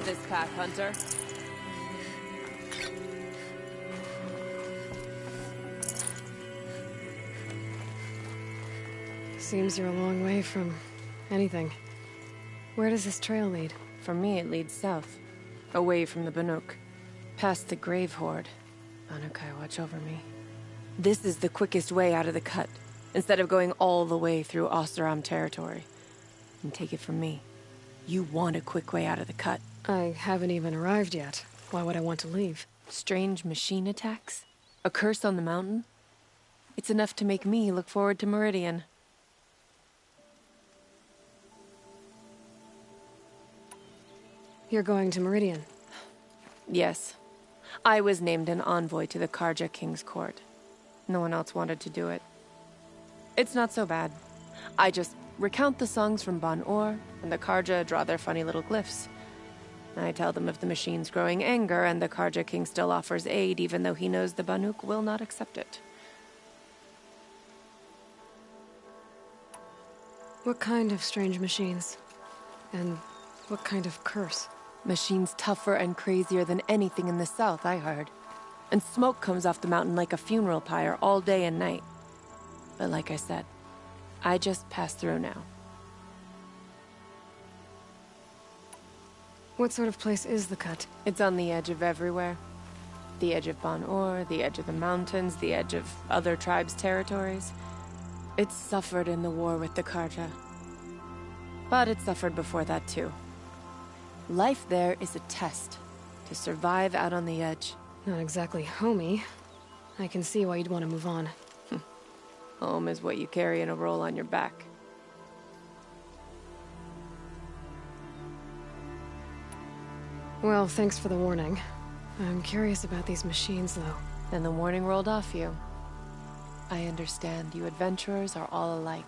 this path, Hunter. Seems you're a long way from anything. Where does this trail lead? For me, it leads south. Away from the Banuk. Past the Grave Horde. Banukai, watch over me. This is the quickest way out of the cut, instead of going all the way through Oseram territory. And take it from me, you want a quick way out of the cut. I haven't even arrived yet. Why would I want to leave? Strange machine attacks? A curse on the mountain? It's enough to make me look forward to Meridian. You're going to Meridian? Yes. I was named an envoy to the Carja King's court. No one else wanted to do it. It's not so bad. I just recount the songs from Ban-Or, and the Carja draw their funny little glyphs. I tell them of the machine's growing anger, and the Carja King still offers aid, even though he knows the Banuk will not accept it. What kind of strange machines? And what kind of curse? Machines tougher and crazier than anything in the south, I heard. And smoke comes off the mountain like a funeral pyre all day and night. But like I said, I just passed through now. What sort of place is the cut? It's on the edge of everywhere. The edge of Ban-Or, the edge of the mountains, the edge of other tribes' territories. It suffered in the war with the Carja. But it suffered before that too. Life there is a test to survive out on the edge. Not exactly homey. I can see why you'd want to move on. Home is what you carry in a roll on your back. Well, thanks for the warning. I'm curious about these machines, though. Then the warning rolled off you. I understand you adventurers are all alike.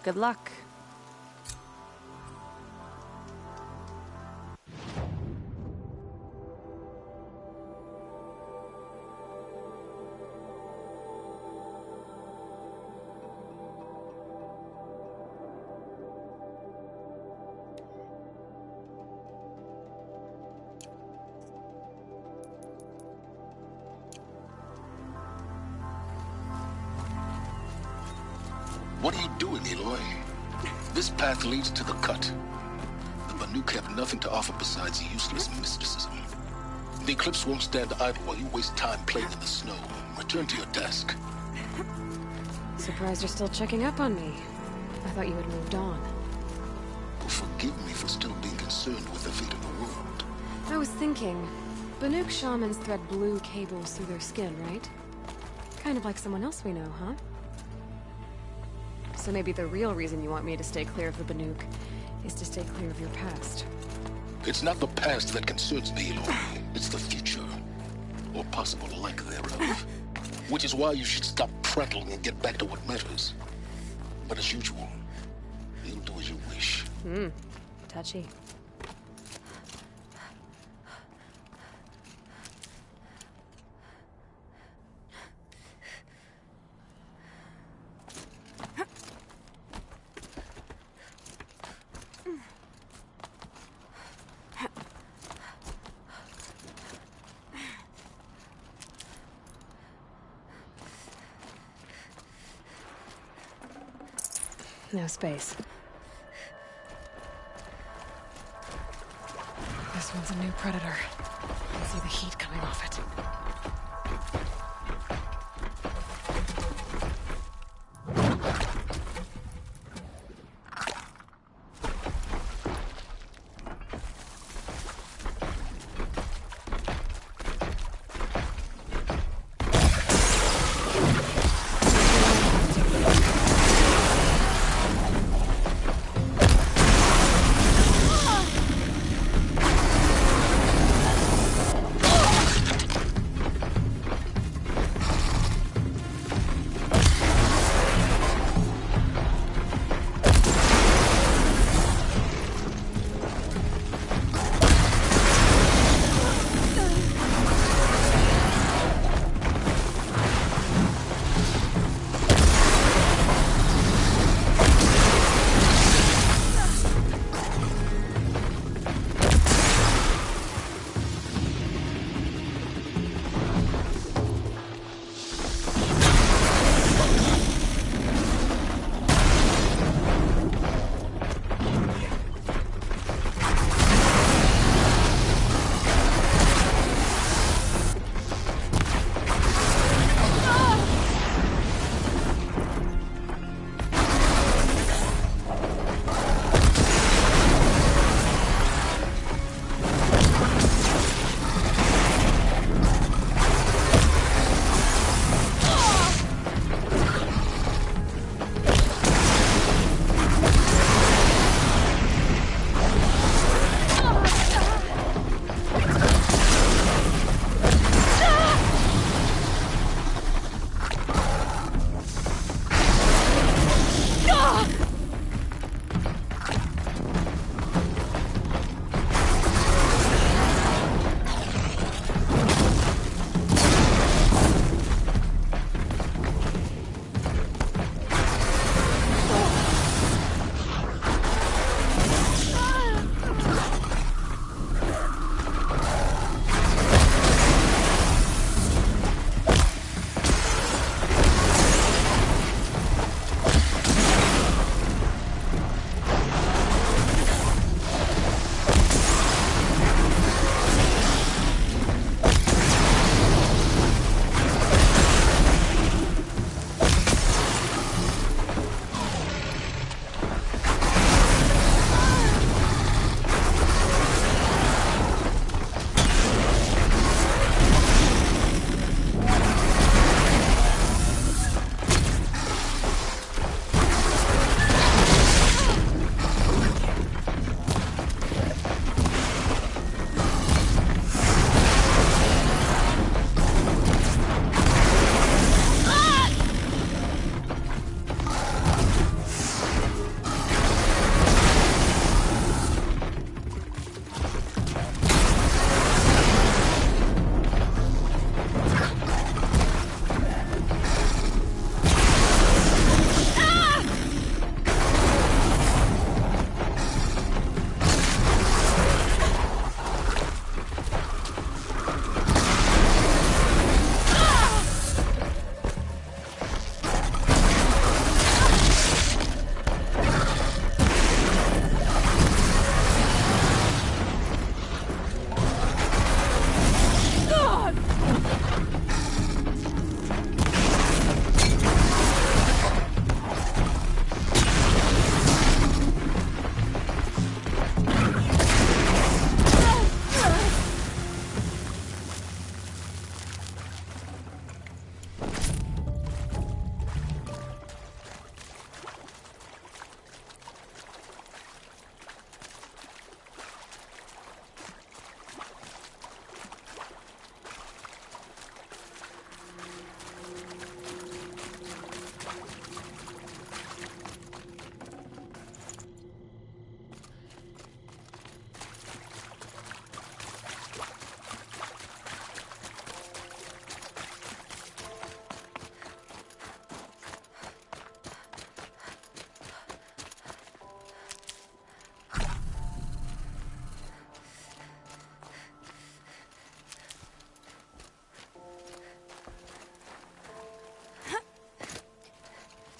Good luck. What are you doing, Aloy? This path leads to the cut. The Banuk have nothing to offer besides useless mysticism. The Eclipse won't stand idle while you waste time playing in the snow. Return to your task. Surprised you're still checking up on me. I thought you had moved on. Well, forgive me for still being concerned with the fate of the world. I was thinking, Banuk shamans thread blue cables through their skin, right? Kind of like someone else we know, huh? So maybe the real reason you want me to stay clear of the Banuk is to stay clear of your past. It's not the past that concerns me, Aloy. It's the future. Or possible lack thereof. Which is why you should stop prattling and get back to what matters. But as usual, you'll do as you wish. Touchy. No space. This one's a new predator. I can see the heat coming off it.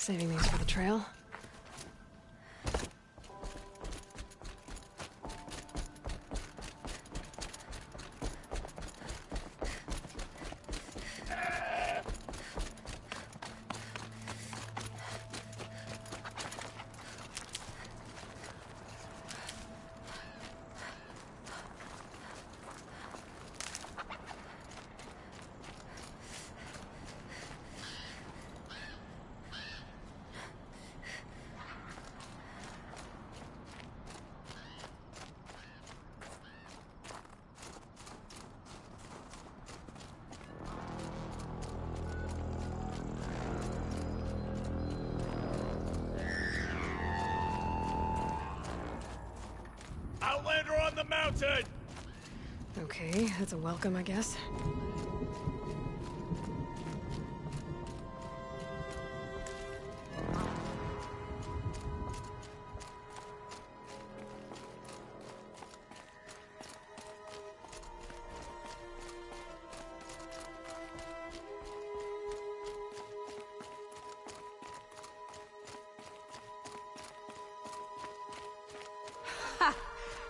Saving these for the trail. Outlander on the mountain! Okay, that's a welcome, I guess.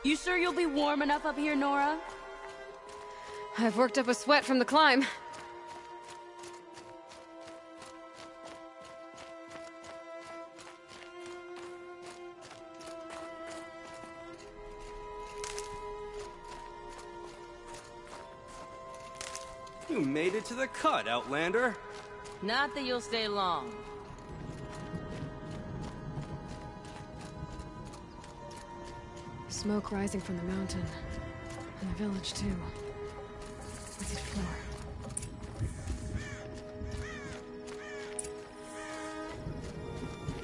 You sure you'll be warm enough up here, Nora? I've worked up a sweat from the climb. You made it to the cut, Outlander. Not that you'll stay long. Smoke rising from the mountain. And the village, too. What's it for?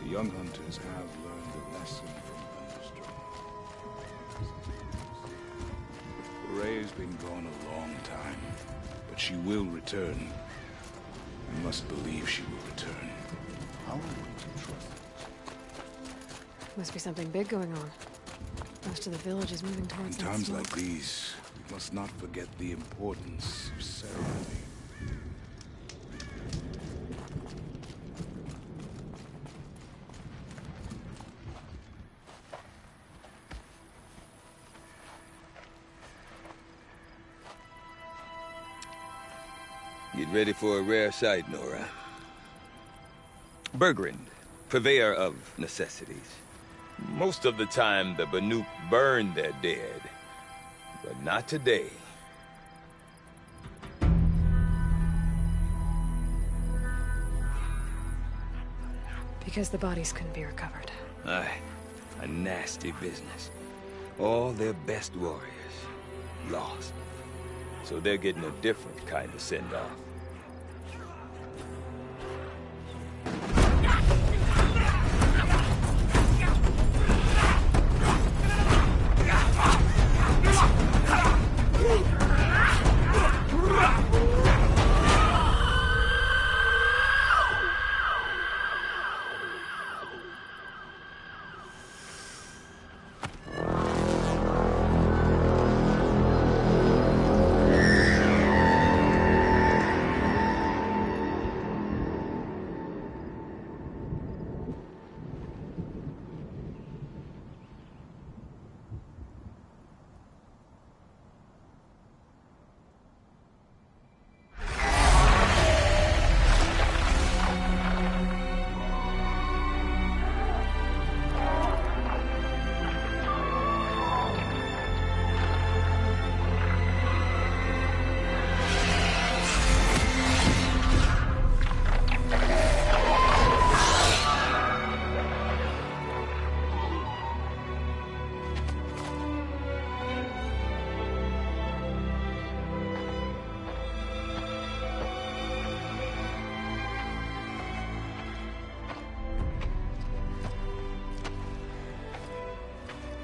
The young hunters have learned a lesson from Thunderstone. Ray's been gone a long time, but she will return. I must believe she will return. How are we to trust her? Must be something big going on. Most of the village is moving towards In that times smoke. like these, we must not forget the importance of ceremony. Get ready for a rare sight, Nora. Bergrand, purveyor of necessities. Most of the time, the Banuk burn their dead. But not today. Because the bodies couldn't be recovered. Aye, a nasty business. All their best warriors lost. So they're getting a different kind of send-off.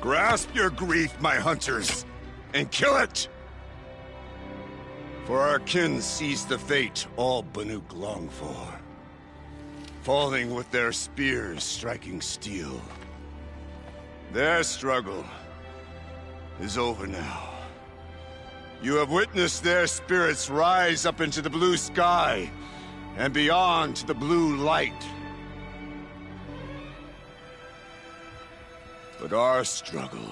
Grasp your grief, my hunters, and kill it! For our kin sees the fate all Banuk long for. Falling with their spears striking steel. Their struggle is over now. You have witnessed their spirits rise up into the blue sky, and beyond to the blue light. But our struggle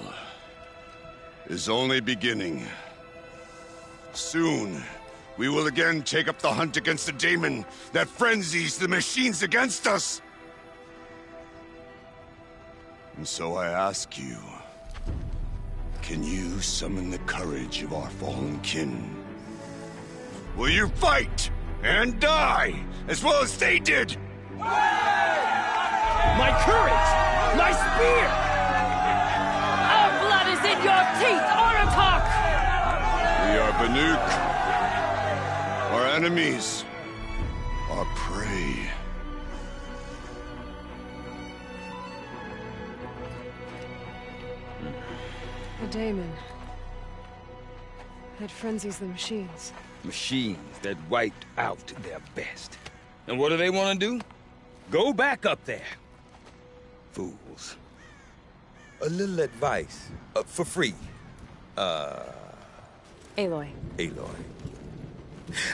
is only beginning. Soon, we will again take up the hunt against the daemon that frenzies the machines against us. And so I ask you, can you summon the courage of our fallen kin? Will you fight and die as well as they did? My courage! My spear! Our blood is in your teeth, Aratak! We are Banuk. Our enemies. Our prey. A daemon. That frenzies the machines. Machines that wiped out their best. And what do they want to do? Go back up there. Fools. A little advice. For free. Aloy. Aloy.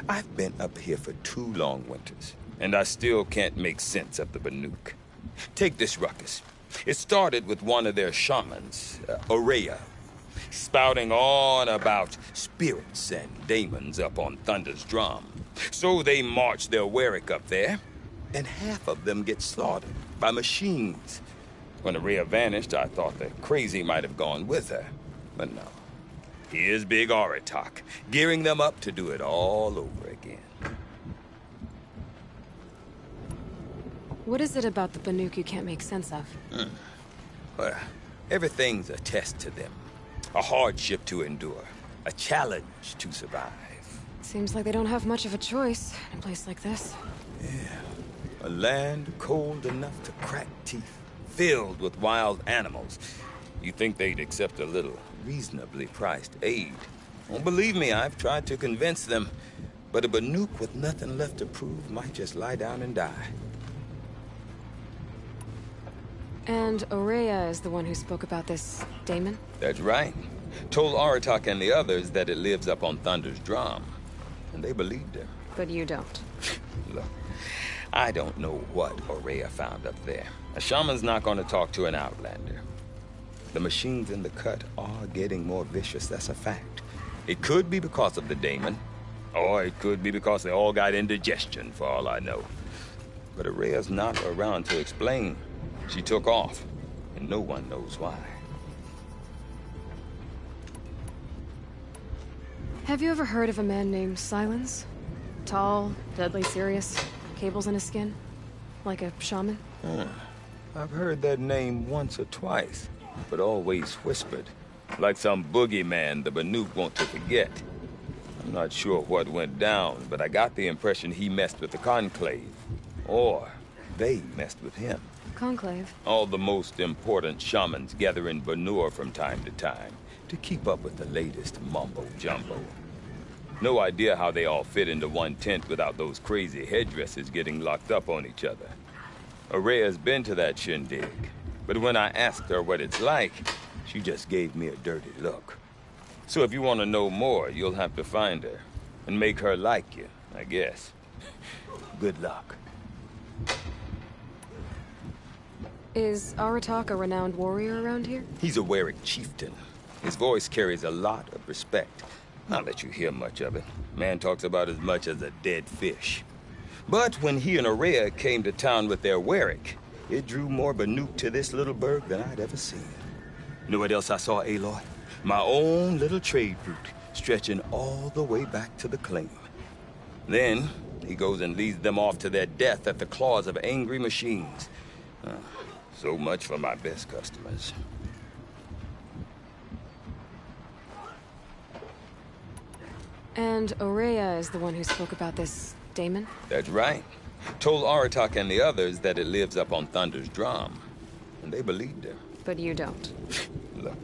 I've been up here for 2 long winters, and I still can't make sense of the Banuk. Take this ruckus. It started with one of their shamans, Ourea, spouting on about spirits and daemons up on Thunder's Drum. So they march their Warwick up there, and half of them get slaughtered by machines. When Ourea vanished, I thought the crazy might have gone with her, but no. Here's Big Aratak, gearing them up to do it all over again. What is it about the Banuk you can't make sense of? Well, everything's a test to them. A hardship to endure. A challenge to survive. Seems like they don't have much of a choice in a place like this. Yeah. A land cold enough to crack teeth. Filled with wild animals. You'd think they'd accept a little reasonably priced aid. Well, believe me, I've tried to convince them. But a Banuk with nothing left to prove might just lie down and die. And Ourea is the one who spoke about this daemon? That's right. Told Aratak and the others that it lives up on Thunder's Drum. And they believed her. But you don't. Look, I don't know what Ourea found up there. A shaman's not going to talk to an outlander. The machines in the cut are getting more vicious, that's a fact. It could be because of the daemon, or it could be because they all got indigestion, for all I know. But Ourea's not around to explain. She took off, and no one knows why. Have you ever heard of a man named Silence? Tall, deadly serious, cables in his skin? Like a shaman? I've heard that name once or twice, but always whispered. Like some boogeyman the Banuk want to forget. I'm not sure what went down, but I got the impression he messed with the Conclave. Or they messed with him. Conclave? All the most important shamans gather in Banur from time to time to keep up with the latest mumbo-jumbo. No idea how they all fit into one tent without those crazy headdresses getting locked up on each other. Ourea's been to that shindig, but when I asked her what it's like, she just gave me a dirty look. So if you want to know more, you'll have to find her and make her like you, I guess. Good luck. Is Aratak a renowned warrior around here? He's a Warwick chieftain. His voice carries a lot of respect. Not that you hear much of it. Man talks about as much as a dead fish. But when he and Ourea came to town with their Warwick, it drew more Banuk to this little burg than I'd ever seen. You know what else I saw, Aloy? My own little trade route, stretching all the way back to the claim. Then, he goes and leads them off to their death at the claws of angry machines. So much for my best customers. And Ourea is the one who spoke about this daemon? That's right. Told Aratak and the others that it lives up on Thunder's Drum. And they believed her. But you don't. Look,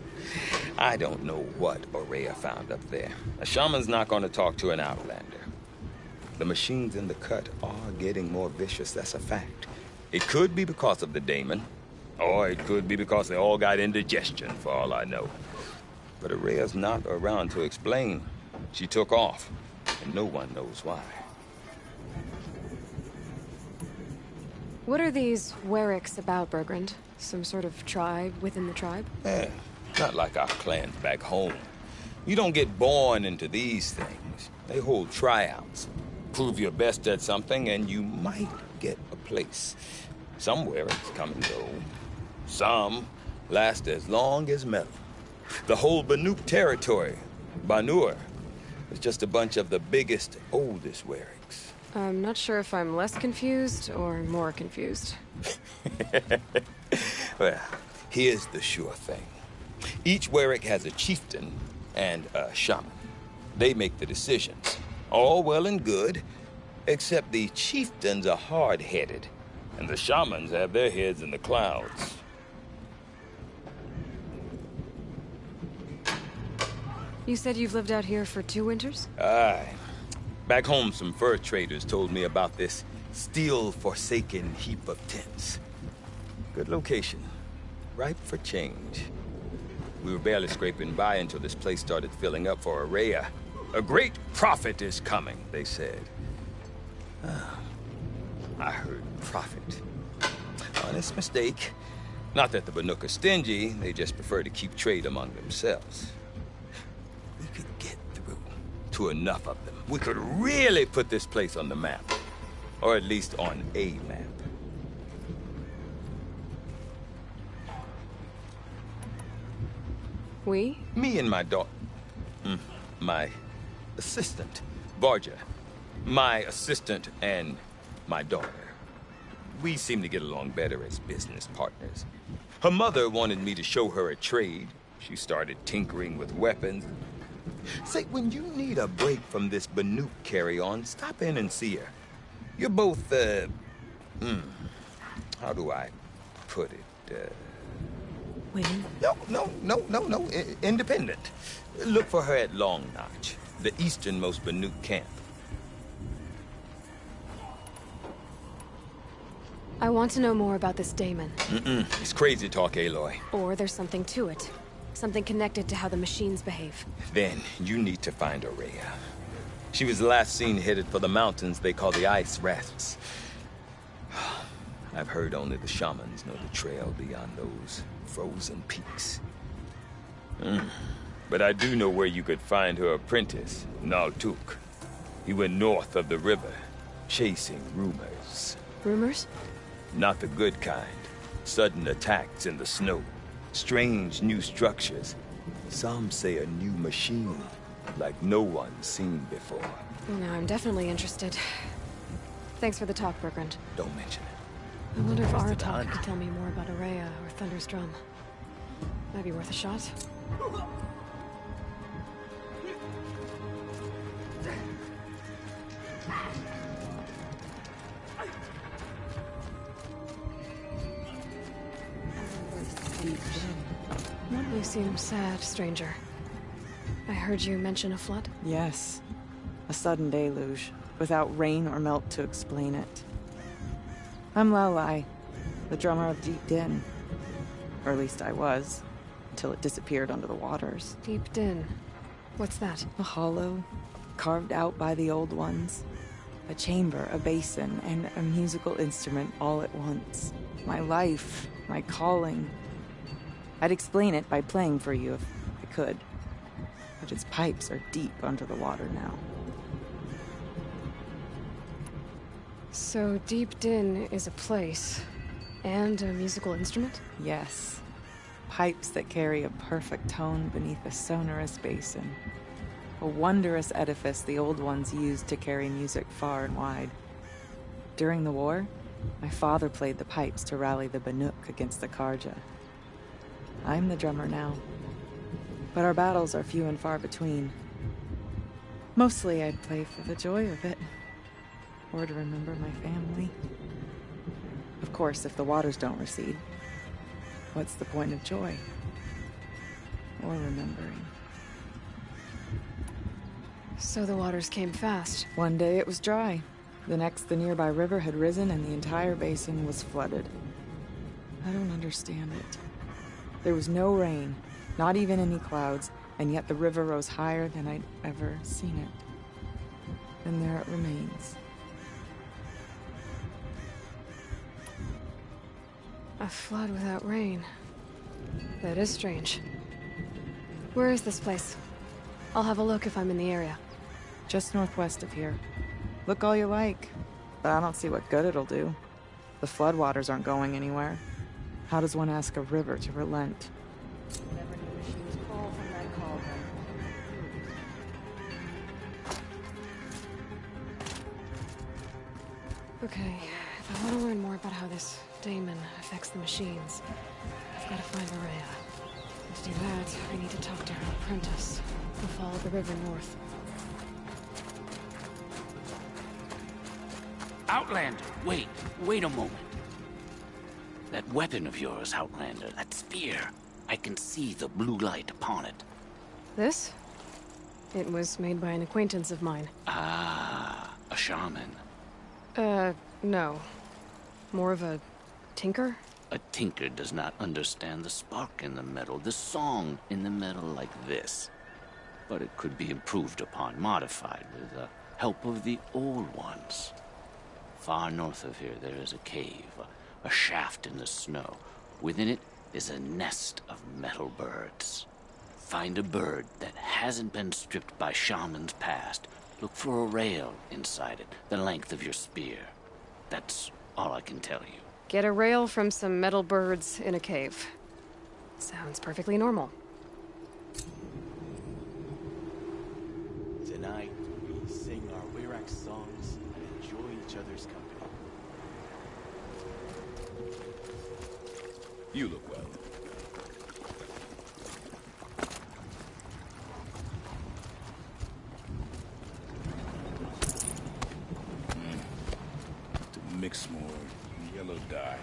I don't know what Ourea found up there. A shaman's not going to talk to an outlander. The machines in the cut are getting more vicious, that's a fact. It could be because of the daemon, or it could be because they all got indigestion, for all I know. But Ourea's not around to explain. She took off, and no one knows why. What are these Werricks about, Bergrand? Some sort of tribe within the tribe? Not like our clans back home. You don't get born into these things. They hold tryouts. Prove your best at something, and you might get a place. Some Werricks come and go. Some last as long as metal. The whole Banuk territory, Banur, is just a bunch of the biggest, oldest Werricks. I'm not sure if I'm less confused or more confused. Well, here's the sure thing. Each Werrick has a chieftain and a shaman. They make the decisions. All well and good, except the chieftains are hard-headed, and the shamans have their heads in the clouds. You said you've lived out here for 2 winters? Aye. Back home, some fur traders told me about this steel-forsaken heap of tents. Good location. Ripe for change. We were barely scraping by until this place started filling up for Ourea. A great prophet is coming, they said. I heard prophet. Honest mistake. Not that the Banuk are stingy, they just prefer to keep trade among themselves. We could get through to enough of them. We could really put this place on the map. Or at least on a map. We? Me and my daughter. My assistant, Varja. My assistant and my daughter. We seem to get along better as business partners. Her mother wanted me to show her a trade. She started tinkering with weapons. Say, when you need a break from this Banuk carry-on, stop in and see her. You're both, how do I put it, Women? No. Independent. Look for her at Long Notch, the easternmost Banuk camp. I want to know more about this Daemon. It's crazy talk, Aloy. Or there's something to it. Something connected to how the machines behave. Then you need to find Ourea. She was last seen headed for the mountains they call the Ice Rafts. I've heard only the shamans know the trail beyond those frozen peaks. But I do know where you could find her apprentice, Naltuk. He went north of the river, chasing rumors. Rumors? Not the good kind. Sudden attacks in the snow. Strange new structures. Some say a new machine, like no one's seen before. Now I'm definitely interested. Thanks for the talk, Bergrand. Don't mention it. I wonder if Aratak could tell me more about Ourea or Thunder's Drum. Might be worth a shot. You seem sad, stranger. I heard you mention a flood? Yes. A sudden deluge, without rain or melt to explain it. I'm Lalai, the drummer of Deep Din. Or at least I was, until it disappeared under the waters. Deep Din. What's that? A hollow, carved out by the old ones. A chamber, a basin, and a musical instrument all at once. My life, my calling. I'd explain it by playing for you if I could. But its pipes are deep under the water now. So Deep Din is a place, and a musical instrument? Yes. Pipes that carry a perfect tone beneath a sonorous basin. A wondrous edifice the old ones used to carry music far and wide. During the war, my father played the pipes to rally the Banuk against the Carja. I'm the drummer now, but our battles are few and far between. Mostly I'd play for the joy of it, or to remember my family. Of course, if the waters don't recede, what's the point of joy? Or remembering? So the waters came fast. One day it was dry. The next, the nearby river had risen and the entire basin was flooded. I don't understand it. There was no rain, not even any clouds, and yet the river rose higher than I'd ever seen it. And there it remains. A flood without rain. That is strange. Where is this place? I'll have a look if I'm in the area. Just northwest of here. Look all you like, but I don't see what good it'll do. The floodwaters aren't going anywhere. How does one ask a river to relent? Never knew she was pulled from that cauldron. Okay, if I want to learn more about how this daemon affects the machines, I've got to find Ourea. To do that, I need to talk to her apprentice, who followed the river north. Outlander, wait a moment. That weapon of yours, Outlander, that spear. I can see the blue light upon it. This? It was made by an acquaintance of mine. Ah, a shaman. No. More of a tinker? A tinker does not understand the spark in the metal, the song in the metal like this. But it could be improved upon, modified with the help of the old ones. Far north of here there is a cave, a shaft in the snow. Within it is a nest of metal birds. Find a bird that hasn't been stripped by shamans past. Look for a rail inside it, the length of your spear. That's all I can tell you. Get a rail from some metal birds in a cave. Sounds perfectly normal. Tonight, we sing our Wirax songs and enjoy each other's company. You look well. To mix more yellow dye.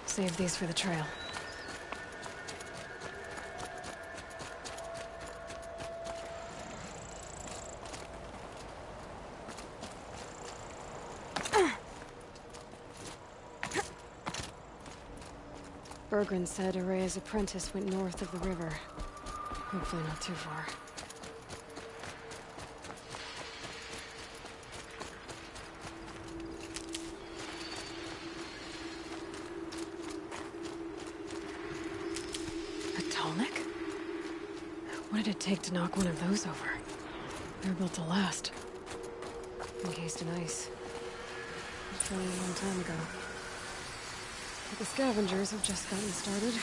Save these for the trail. Bergren said Ourea's apprentice went north of the river. Hopefully not too far. What did it take to knock one of those over? They're built to last. Encased in ice. Actually, a long time ago. But the scavengers have just gotten started.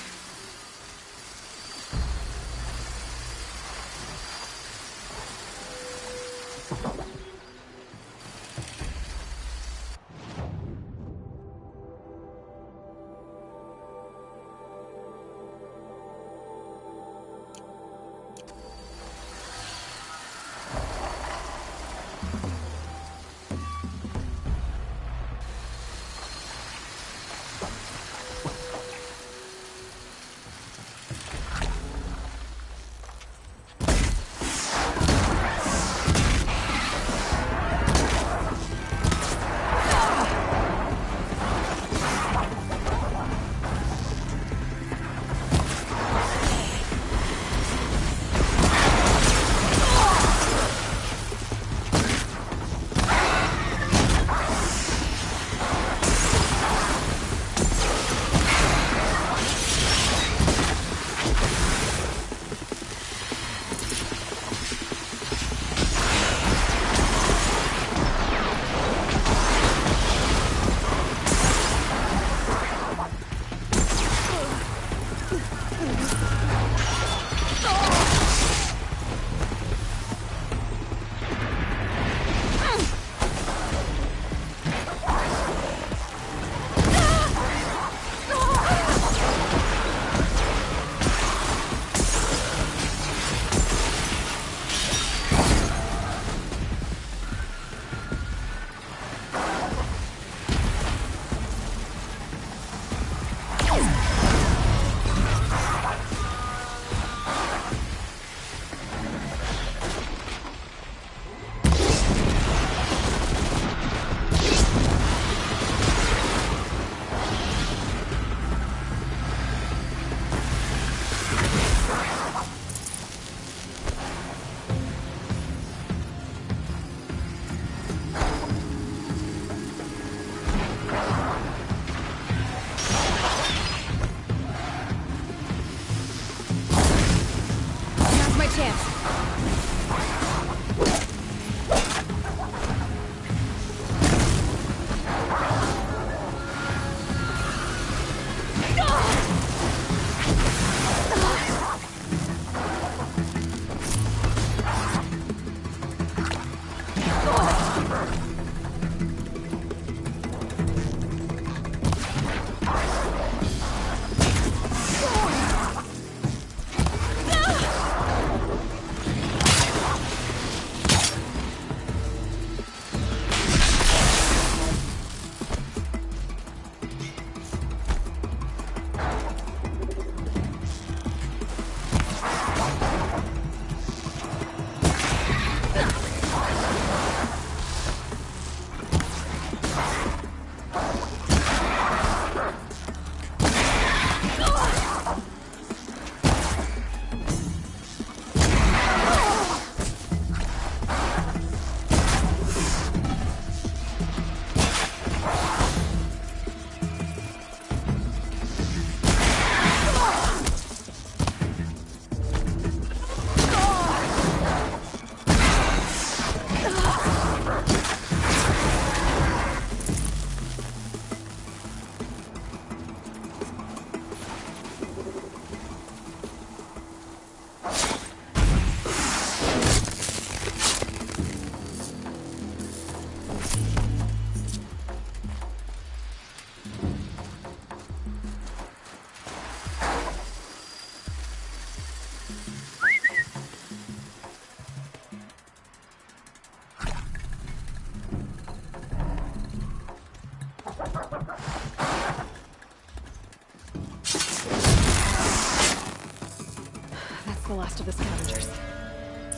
The last of the scavengers.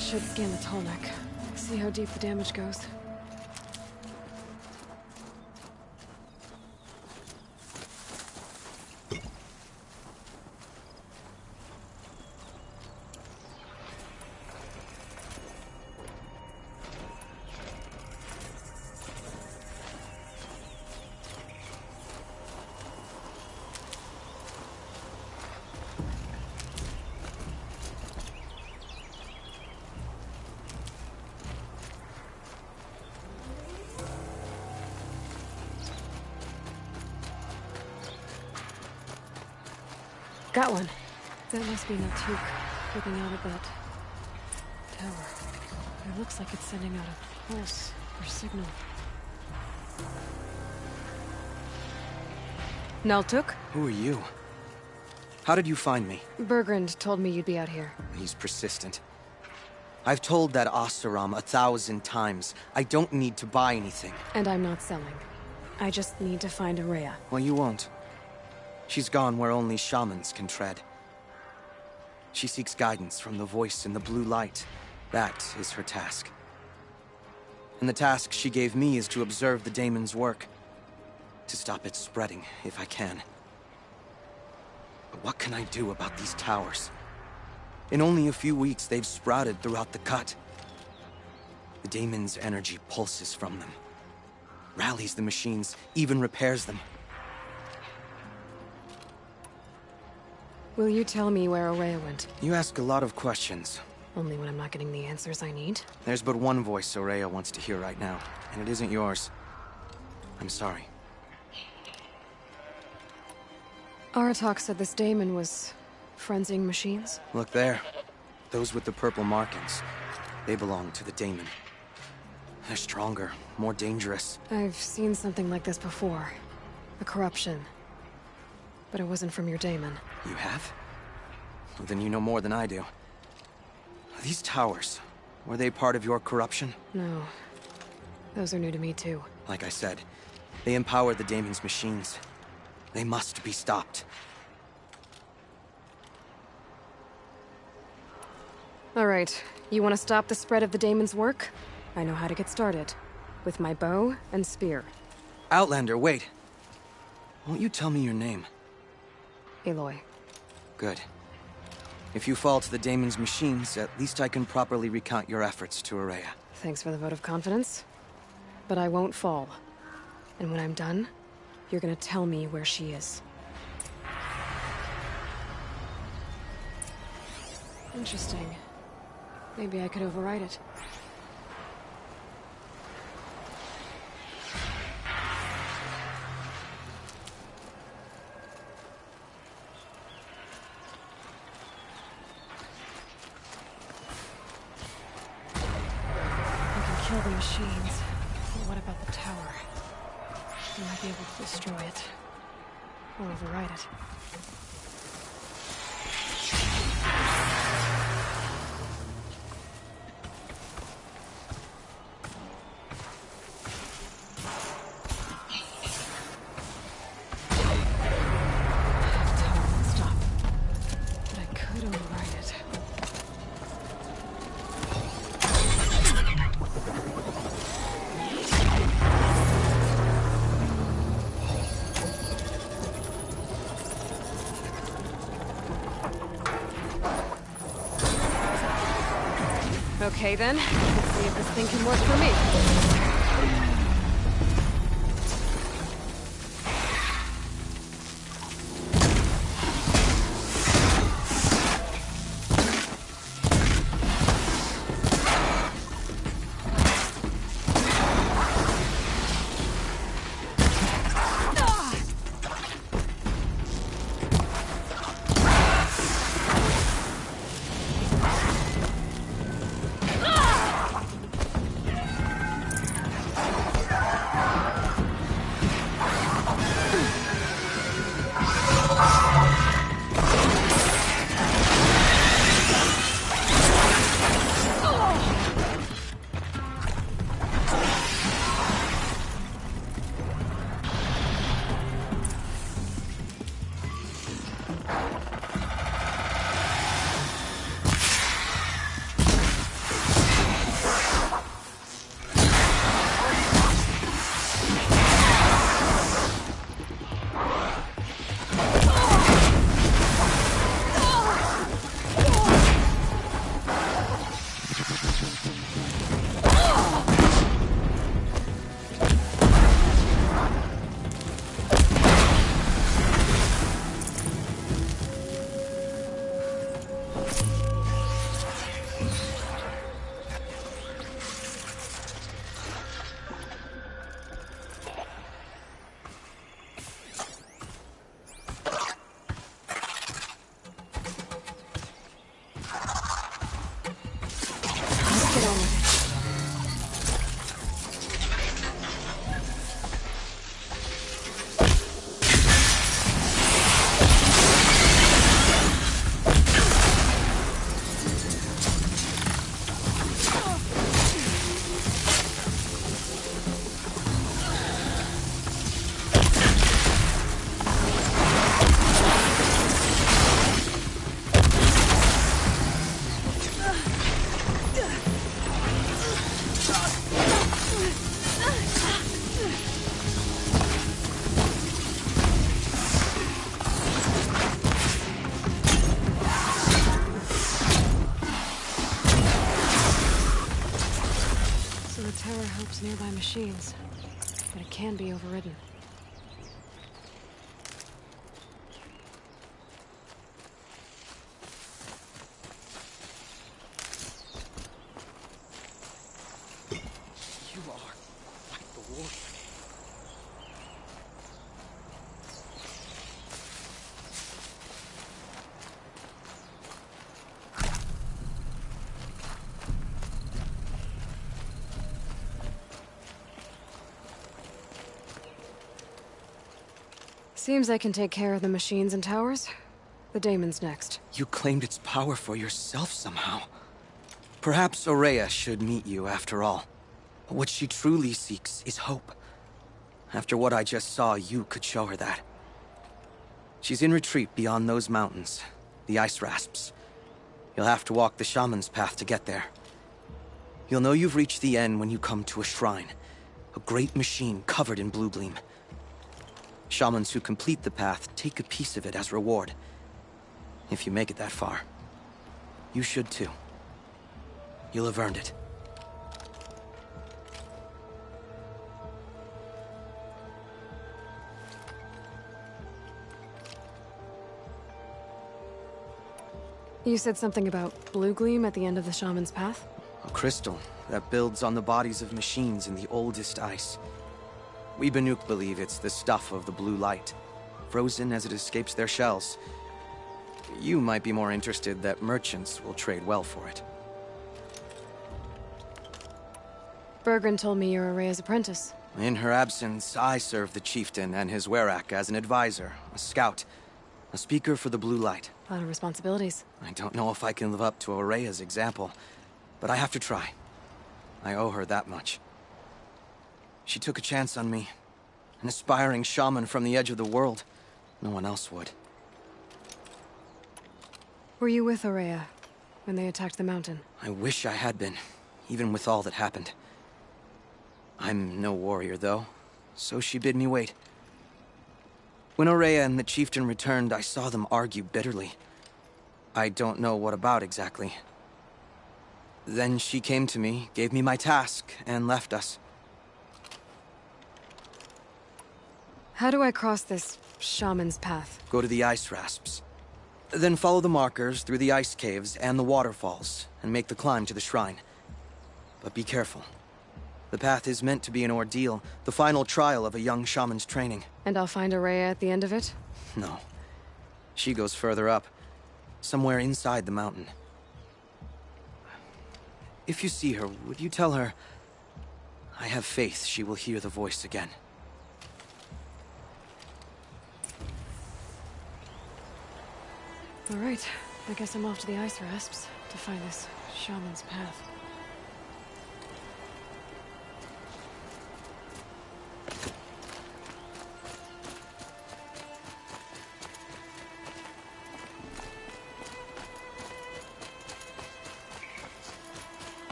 Should scan the tall neck. See how deep the damage goes. Got one. That must be Naltuk looking out at that tower. It looks like it's sending out a pulse or signal. Naltuk? Who are you? How did you find me? Bergrand told me you'd be out here. He's persistent. I've told that Oseram 1,000 times. I don't need to buy anything. And I'm not selling. I just need to find Ourea. Well, you won't. She's gone where only shamans can tread. She seeks guidance from the voice in the blue light. That is her task. And the task she gave me is to observe the daemon's work. To stop it spreading, if I can. But what can I do about these towers? In only a few weeks, they've sprouted throughout the cut. The daemon's energy pulses from them. Rallies the machines, even repairs them. Will you tell me where Ourea went? You ask a lot of questions. Only when I'm not getting the answers I need. There's but one voice Ourea wants to hear right now, and it isn't yours. I'm sorry. Aratak said this daemon was frenzying machines. Look there. Those with the purple markings. They belong to the daemon. They're stronger, more dangerous. I've seen something like this before. A corruption. But it wasn't from your daemon. You have? Well, then you know more than I do. These towers, were they part of your corruption? No. Those are new to me too. Like I said, they empowered the daemon's machines. They must be stopped. All right. You want to stop the spread of the daemon's work? I know how to get started. With my bow and spear. Outlander, wait. Won't you tell me your name? Aloy. Good. If you fall to the daemon's machines, at least I can properly recount your efforts to Ourea. Thanks for the vote of confidence. But I won't fall. And when I'm done, you're gonna tell me where she is. Interesting. Maybe I could override it. I can kill the machines. But what about the tower? I might be able to destroy it. Or override it. Okay then, let's see if this thing can work for me. Nearby machines, but it can be overridden. You are like the warrior. Seems I can take care of the machines and towers. The daemon's next. You claimed its power for yourself somehow. Perhaps Ourea should meet you after all. What she truly seeks is hope. After what I just saw, you could show her that. She's in retreat beyond those mountains, the ice rasps. You'll have to walk the shaman's path to get there. You'll know you've reached the end when you come to a shrine. A great machine covered in blue gleam. Shamans who complete the path take a piece of it as reward. If you make it that far, you should too. You'll have earned it. You said something about blue gleam at the end of the shaman's path? A crystal that builds on the bodies of machines in the oldest ice. We Banuk believe it's the stuff of the blue light, frozen as it escapes their shells. You might be more interested that merchants will trade well for it. Bergren told me you're Araya's apprentice. In her absence, I serve the chieftain and his werak as an advisor, a scout, a speaker for the blue light. A lot of responsibilities. I don't know if I can live up to Araya's example, but I have to try. I owe her that much. She took a chance on me. An aspiring shaman from the edge of the world. No one else would. Were you with Araya when they attacked the mountain? I wish I had been, even with all that happened. I'm no warrior, though, so she bid me wait. When Araya and the chieftain returned, I saw them argue bitterly. I don't know what about exactly. Then she came to me, gave me my task, and left us. How do I cross this shaman's path? Go to the ice rasps. Then follow the markers through the ice caves and the waterfalls, and make the climb to the shrine. But be careful. The path is meant to be an ordeal, the final trial of a young shaman's training. And I'll find Araya at the end of it? No. She goes further up, somewhere inside the mountain. If you see her, would you tell her... I have faith she will hear the voice again. All right. I guess I'm off to the ice rasps to find this shaman's path.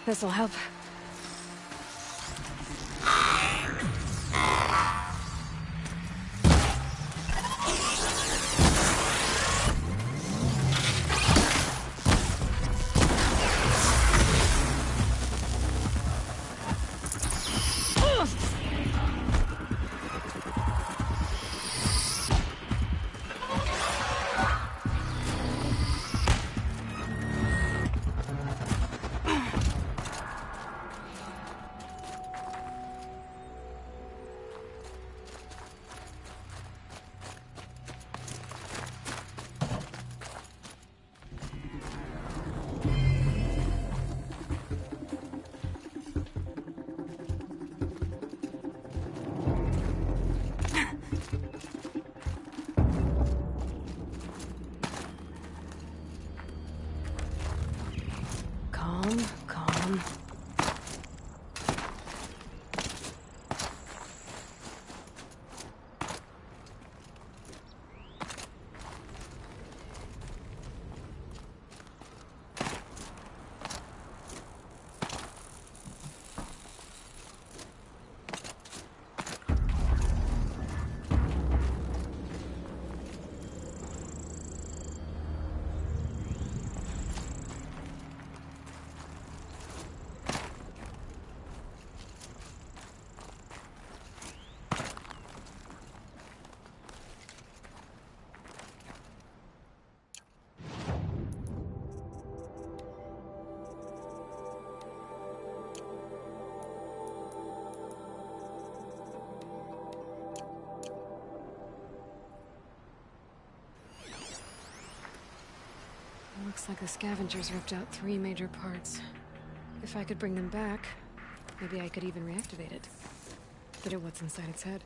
This'll help. Calm. Looks like the scavengers ripped out 3 major parts. If I could bring them back, maybe I could even reactivate it. Get at what's inside its head.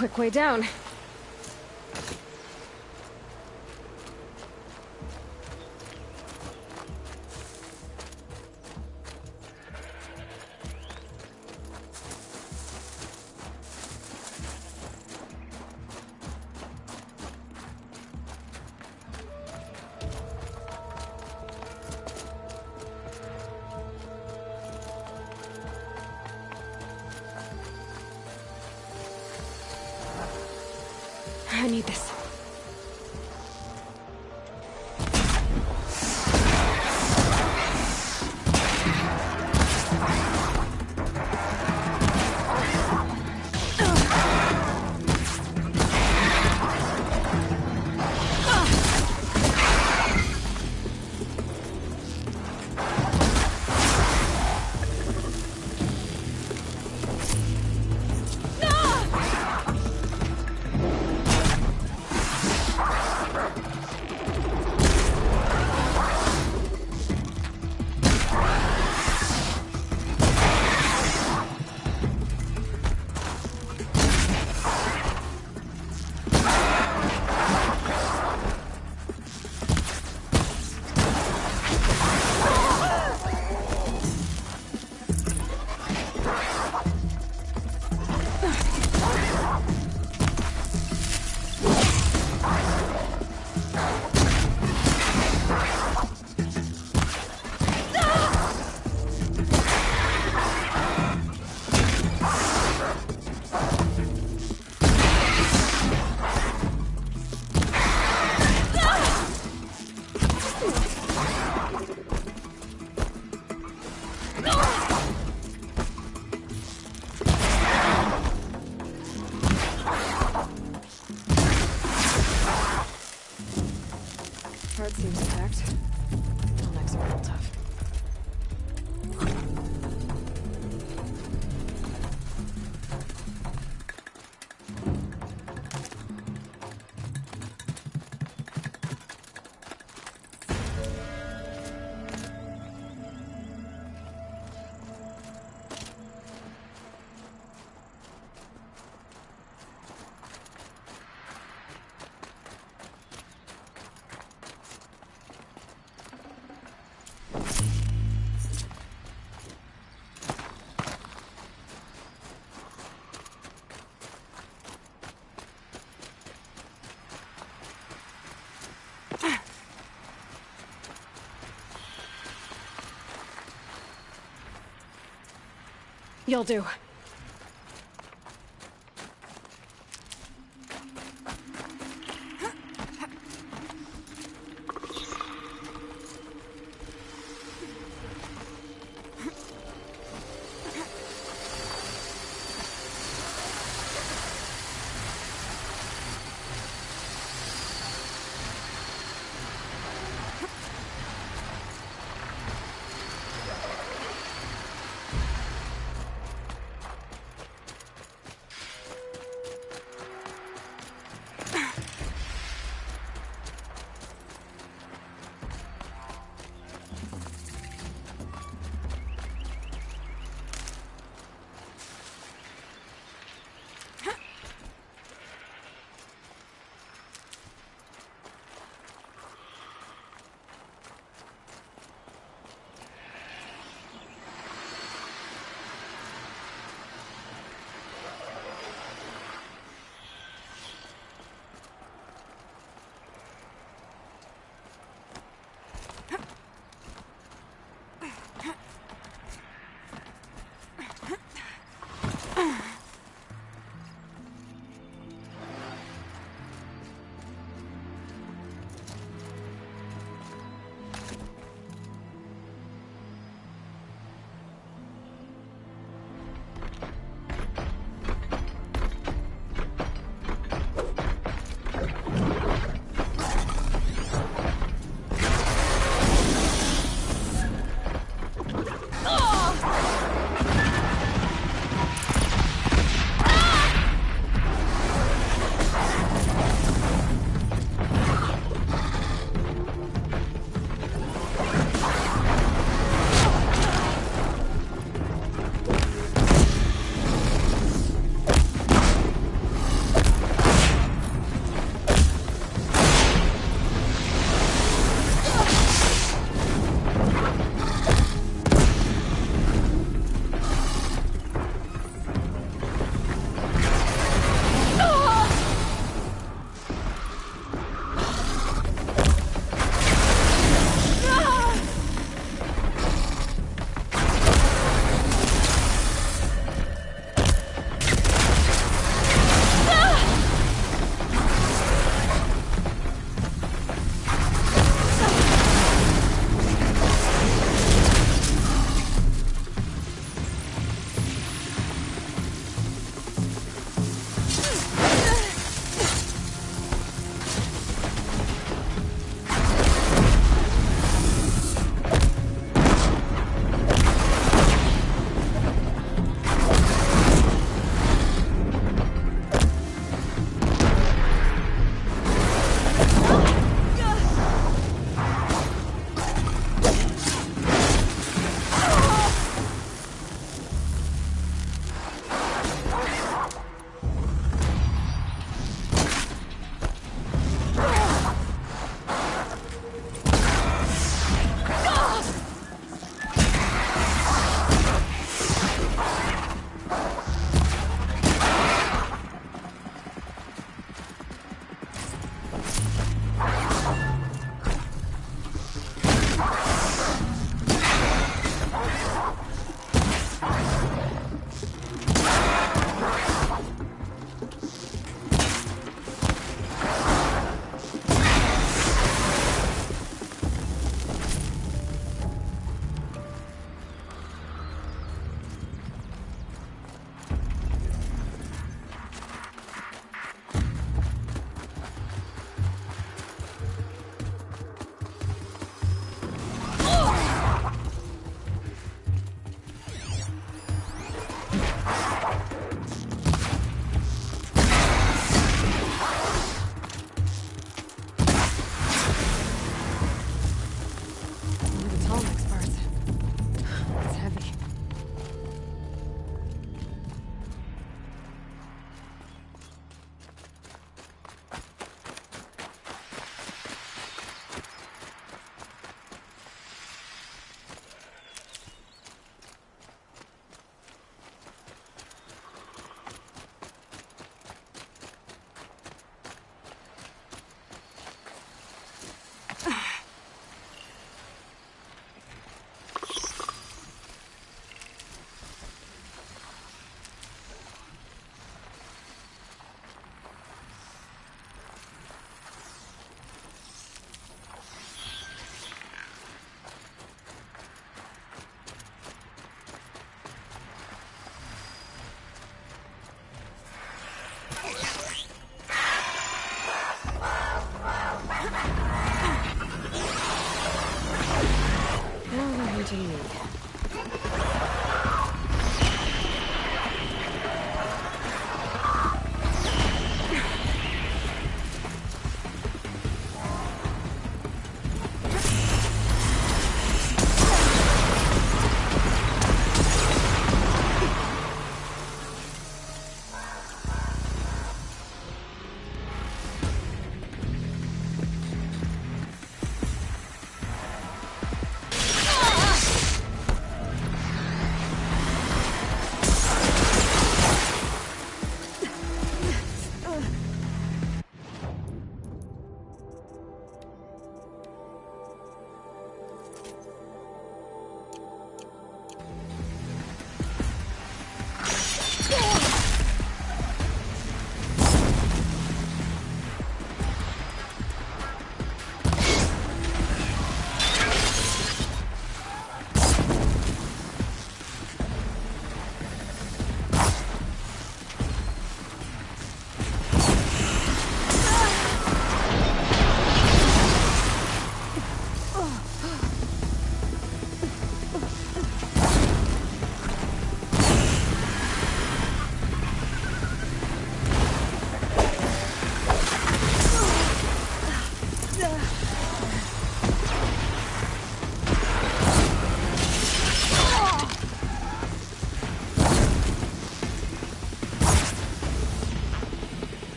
quick way down. I need this. Heart seems intact. Bottlenecks are real tough. You'll do.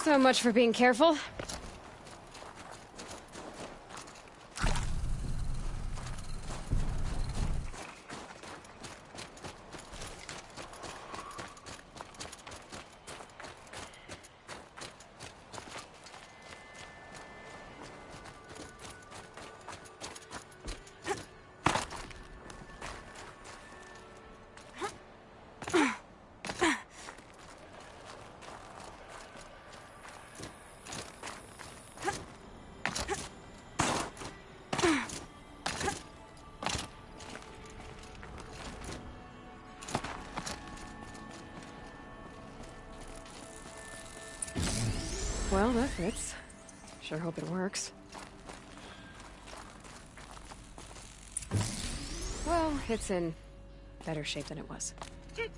So much for being careful. Well, that fits. Sure hope it works. Well, it's in better shape than it was. Okay,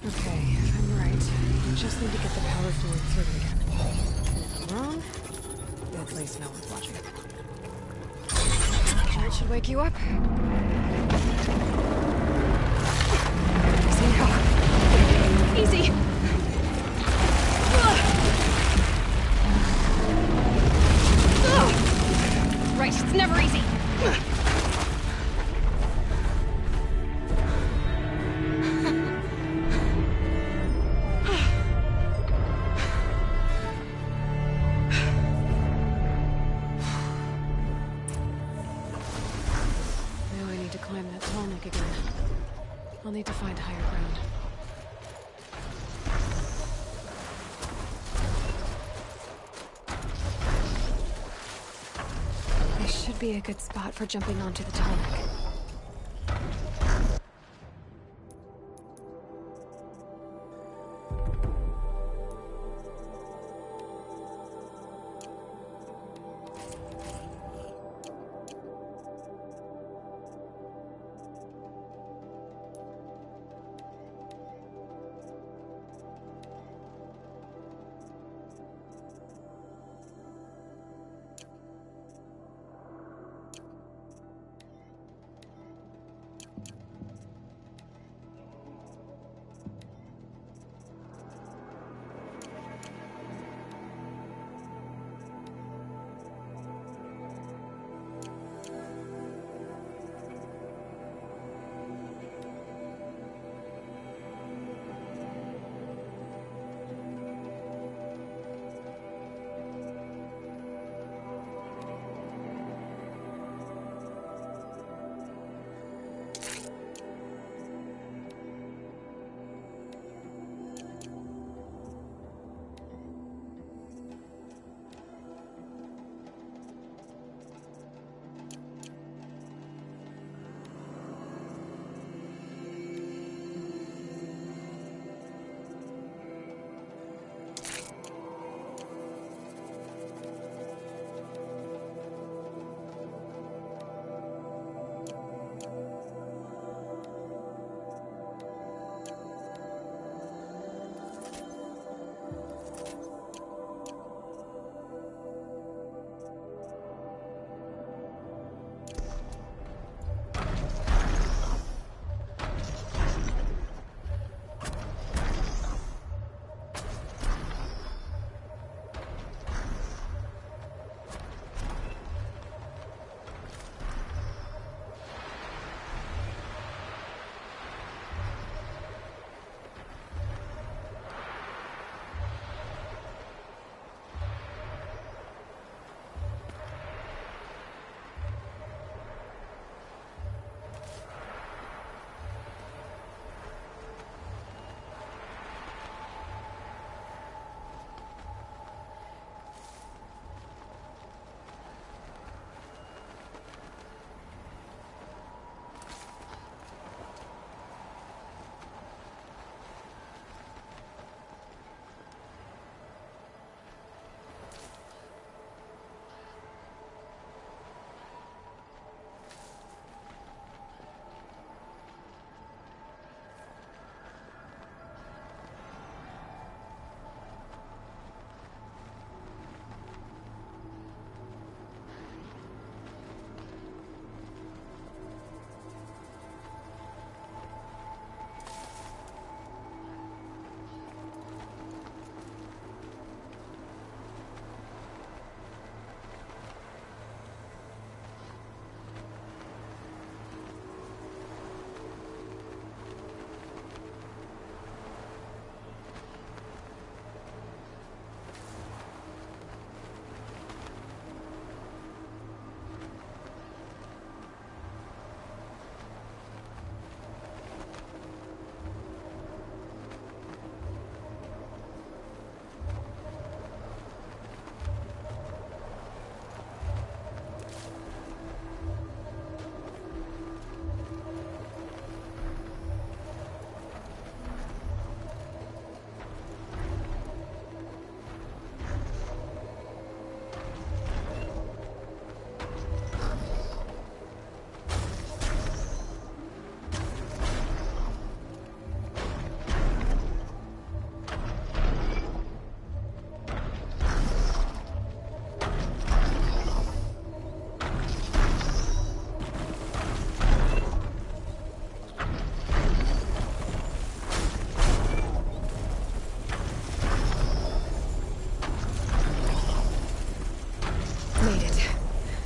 if I'm right, I just need to get the power fluid through again. And if I'm wrong, at least no one's watching. That should wake you up. Easy now. Easy! Right, it's never easy. Now I need to climb that tall neck again. I'll need to find higher ground. Should be a good spot for jumping onto the tall neck.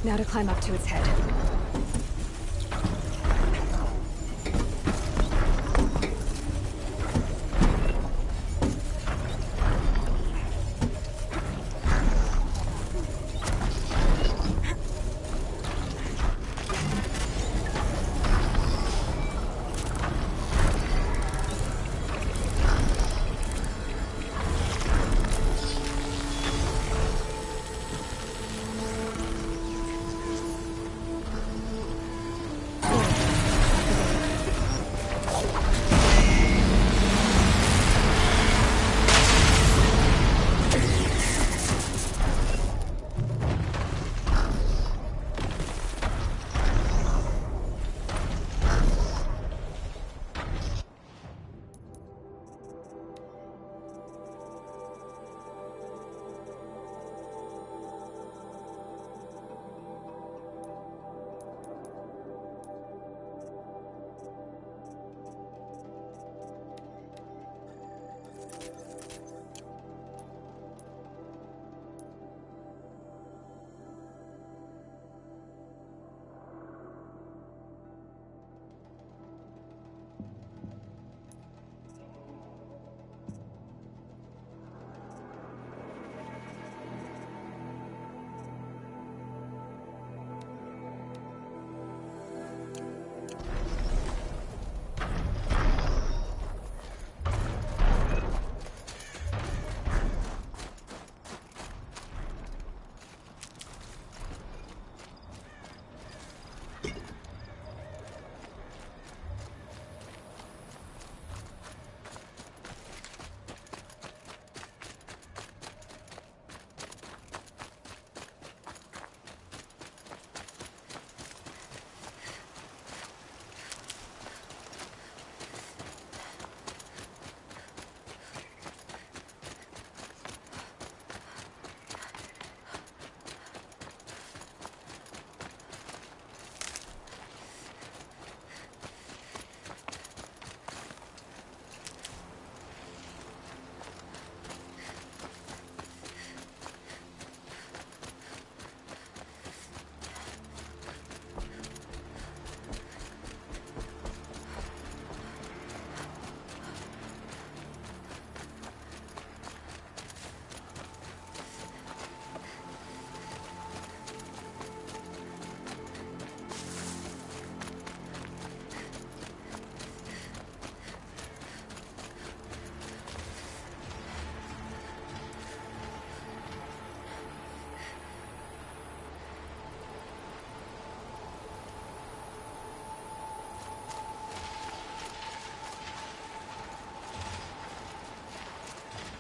Now to climb up to its head.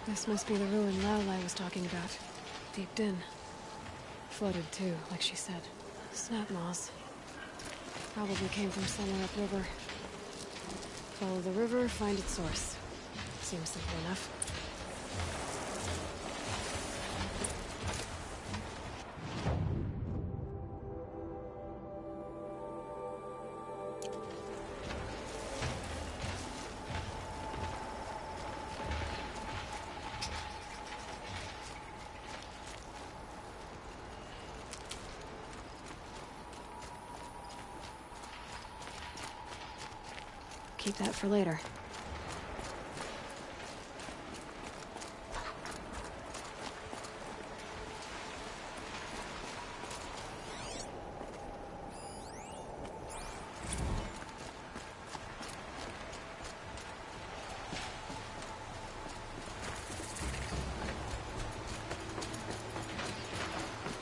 This must be the ruin Lao Lai was talking about. Deep Din. Floated too, like she said. Snap moss. Probably came from somewhere upriver. Follow the river, find its source. Seems simple enough. Keep that for later.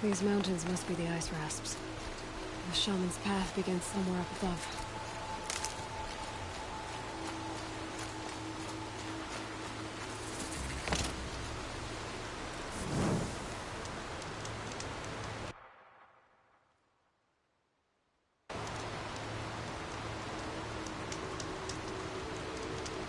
These mountains must be the ice rasps. The shaman's path begins somewhere up above.